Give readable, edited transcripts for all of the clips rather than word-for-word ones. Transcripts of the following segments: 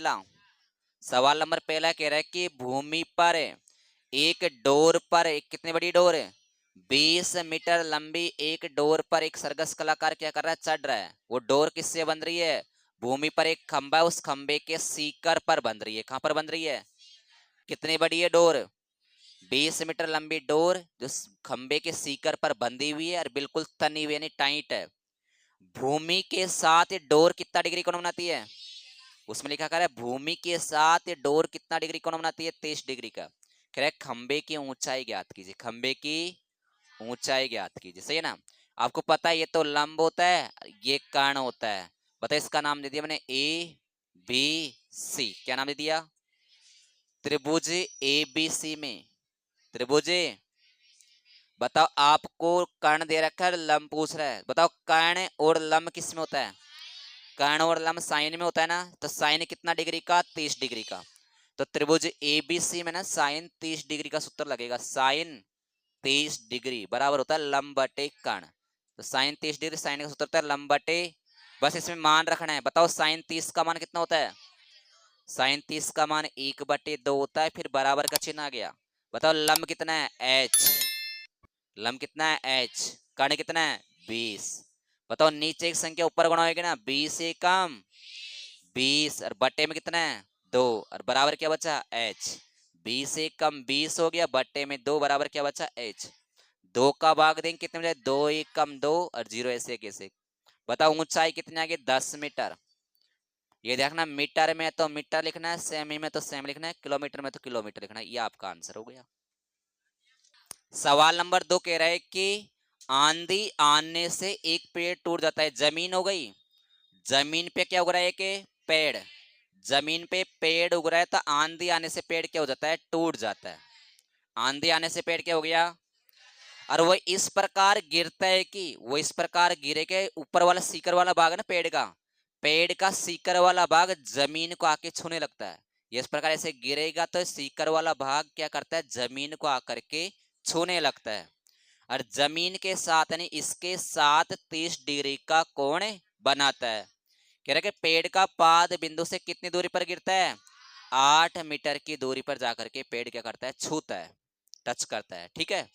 ला। सवाल नंबर पहला कह रहा है कि भूमि पर एक डोर पर एक कितनी बड़ी डोर है, 20 मीटर लंबी एक डोर पर एक सर्कस कलाकार क्या कर रहा है, चढ़ रहा है। वो डोर किससे बन रही है, भूमि पर एक खंबा है, उस खंबे के सीकर पर बन रही है। कहां पर बन रही है, कितनी बड़ी है डोर, 20 मीटर लंबी डोर जो खंबे के सीकर पर बंधी हुई है और बिल्कुल तनी हुई यानी टाइट है। भूमि के साथ ये डोर कितना डिग्री कोण बनाती है, उसमें लिखा कर है भूमि के साथ ये डोर कितना डिग्री कोण बनाती है, 23 डिग्री का। कह रहा है खंबे की ऊंचाई ज्ञात कीजिए, खंबे की ऊंचाई ज्ञात कीजिए, सही है ना। आपको पता है ये तो लंब होता है, ये कर्ण होता है। बताइए इसका नाम दे दिया मैंने ए बी सी, क्या नाम दे दिया, त्रिभुज ए बी सी में त्रिभुज। बताओ आपको कर्ण दे रखा है, लंब पूछ रहा है, बताओ कर्ण और लंब किस में होता है, कर्ण और लंब साइन में होता है ना। तो साइन कितना डिग्री का, 30 डिग्री का। तो त्रिभुज एबीसी में ना साइन 30 डिग्री का सूत्र लगेगा, साइन 30 डिग्री बराबर होता है लंब बटे कर्ण। तो साइन 30 डिग्री, साइन का सूत्र होता है लंब बटे, बस इसमें मान रखना है। बताओ साइन 30 का मान कितना होता है, साइन 30 का मान 1/2 होता है, फिर बराबर का चिन्ह आ गया। बताओ लंब कितना है, एच, लंब कितना है एच, कर्ण कितना है 20। बताओ नीचे एक संख्या ऊपर गुणा होगी ना, 20 से कम 20 और बट्टे में कितना है 2 और बराबर क्या बचा एच। 20 से कम 20 हो गया, बट्टे में 2 बराबर क्या बचा एच। 2 का भाग देंगे कितने में जाए, 2 1 कम 2 और 0 ऐसे कैसे। बताओ ऊंचाई कितनी आ गई 10 मीटर। ये देखना मीटर में तो मीटर लिखना है, सेमी में तो सेमी लिखना है, किलोमीटर में तो किलोमीटर लिखना है। ये आपका आंसर हो गया। सवाल नंबर 2 कह रहा है कि आंधी आने से एक पेड़ टूट जाता है, जमीन हो गई, जमीन पे क्या उग रहा है, एक पेड़, जमीन पे पेड़ उग रहा है, तो आंधी आने से पेड़ क्या हो जाता है, टूट जाता है। आंधी आने से पेड़ क्या हो गया, और वो इस प्रकार गिरता है कि वो इस प्रकार गिरे के ऊपर वाला सीकर वाला भाग है ना पेड़ का, पेड़ का सीकर वाला भाग जमीन को आके छूने लगता है। ये इस प्रकार ऐसे गिरेगा तो सीकर वाला भाग क्या करता है, जमीन को आकर के छूने लगता है, और जमीन के साथ यानी इसके साथ 30 डिग्री का कोण बनाता है। कह रहा है कि पेड़ का पाद बिंदु से कितनी दूरी पर गिरता है, 8 मीटर की दूरी पर जाकर के पेड़ क्या करता है, छूता है, टच करता है। ठीक है,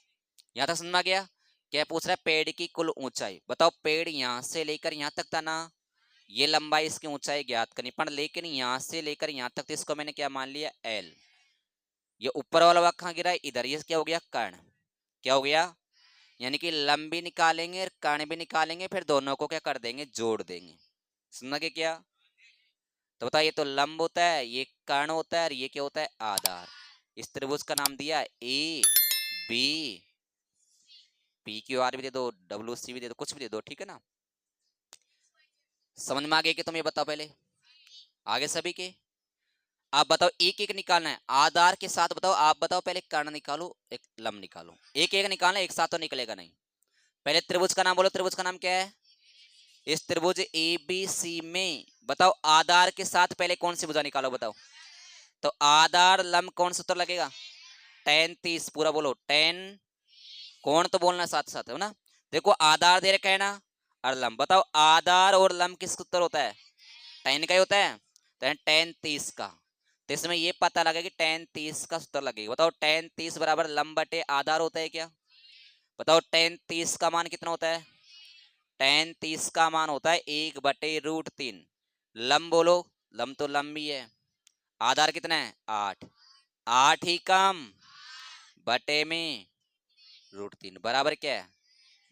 यहां तक समझ में आ गया। क्या पूछ रहा है, पेड़ की कुल ऊंचाई। बताओ पेड़ यहां से लेकर यहां तक था ना, ये लंबाई इसकी ऊंचाई ज्ञात करनी पर, लेकिन यहां से लेकर यहां तक तो इसको मैंने क्या मान लिया एल। ये ऊपर वाला भाग कहां गिरा है, इधर, ये क्या हो गया कर्ण, क्या हो गया, यानी कि लंबी निकालेंगे और कर्ण भी निकालेंगे, फिर दोनों को क्या कर देंगे, जोड़ देंगे। समझ गए क्या। तो बताओ ये तो लंब होता है, ये कर्ण होता है, और ये क्या होता है आधार। इस त्रिभुज का नाम दिया A B, P Q R भी दे दो, डब्ल्यू सी भी दे दो, कुछ भी दे दो, ठीक है ना। समझ में आ गया कि तुम ये बताओ पहले आगे सभी के। आप बताओ एक एक निकालना है आधार के साथ। बताओ आप बताओ पहले कर्ण निकालो, एक लंब निकालो, एक एक निकालना, एक साथ तो निकलेगा नहीं। पहले त्रिभुज का नाम बोलो, त्रिभुज का नाम क्या है, इस त्रिभुज ए बी सी में बताओ आधार के साथ पहले कौन सी भुजा निकालो, बताओ। तो आधार लंब कौन सूत्र लगेगा, tan 30, पूरा बोलो tan, कौन तो बोलना साथ साथ है ना। देखो आधार दे रखा है ना, और लंब, बताओ आधार और लंब किस सूत्र होता है, tan का ही होता है, तो tan 30 का। तो इसमें ये पता लगा कि tan 30 का सूत्र लगेगा। बताओ tan 30 बराबर लंब बटे आधार होता है क्या, बताओ tan 30 का मान कितना होता है, tan 30 का मान होता है 1/√3। लंब बोलो, लंब तो लंबी है, आधार कितना है 8, 8 ही कम बटे में √3 बराबर क्या है,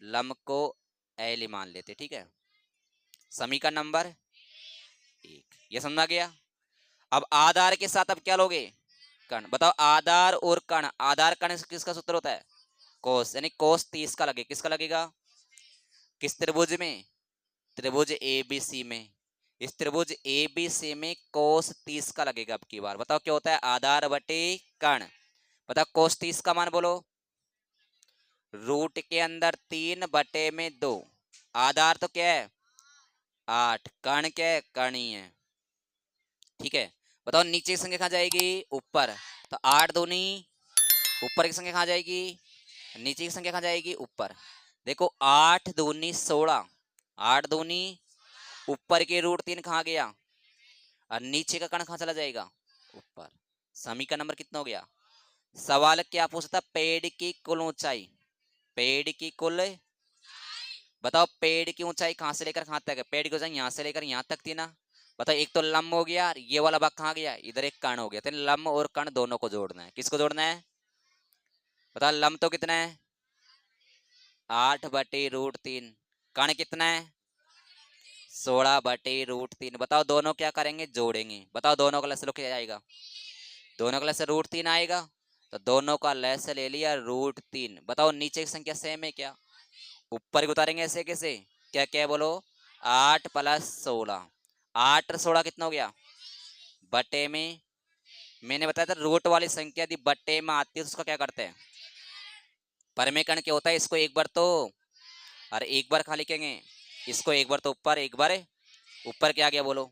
लंब को एल ही मान लेते, ठीक है। समीकरण नंबर 1 ये समझा गया। अब आधार के साथ अब क्या लोगे, कर्ण। बताओ आधार और कर्ण, आधार कर्ण किसका सूत्र होता है कोस, यानी कोस 30 का लगेगा, किसका लगेगा, किस त्रिभुज में, त्रिभुज एबीसी में। इस त्रिभुज एबीसी में कोस 30 का लगेगा। अब की बार बताओ क्या होता है, आधार बटे कर्ण। बताओ कोस 30 का मान बोलो, रूट के अंदर 3/2, आधार तो क्या है 8, कर्ण क्या है, कर्ण ही है, ठीक है। बताओ नीचे की संख्या कहाँ जाएगी, ऊपर, तो 8 दूनी, ऊपर की संख्या कहाँ जाएगी, नीचे की संख्या कहाँ जाएगी, ऊपर। देखो 8 दूनी 16, 8 दूनी ऊपर के √3 कहाँ गया, और नीचे का कण कहाँ चला जाएगा, ऊपर। समीकरण नंबर कितना हो गया। सवाल क्या पूछता, पेड़ की कुल ऊंचाई, पेड़ की कुल, बताओ पेड़ की ऊंचाई कहां से लेकर कहां तक है, पेड़ की ऊंचाई यहां से लेकर यहां तक थी ना। बताओ एक तो लंब हो गया, ये वाला भाग कहां गया, इधर एक कण हो गया, तो लंब और कण दोनों को जोड़ना है। किसको जोड़ना है, बताओ। लंब तो कितना है 8/√3, कण कितना है 16/√3। बताओ दोनों क्या करेंगे, जोड़ेंगे। बताओ दोनों का लसागु क्या आएगा, दोनों का लसागु √3 आएगा, तो दोनों का लसागु ले लिया √3। बताओ नीचे की संख्या सेम है क्या, ऊपर की उतारेंगे ऐसे कैसे, क्या क्या बोलो, 8 + 16, 8 और 16 कितना हो गया, बटे में, मैंने बताया था रूट वाली संख्या यदि बटे में आती है तो उसका क्या करते हैं, परमेकरण क्या होता है, इसको एक बार तो, और एक बार कहाँ लिखेंगे, इसको एक बार तो ऊपर, एक बार ऊपर क्या आ गया बोलो,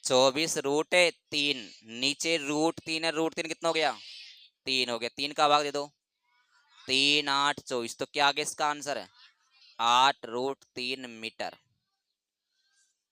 24√3, नीचे √3 है, √3 कितना हो गया 3 हो गया, 3 का भाग दे दो, 3 8 24, तो क्या आ गया इसका आंसर है 8√3 मीटर।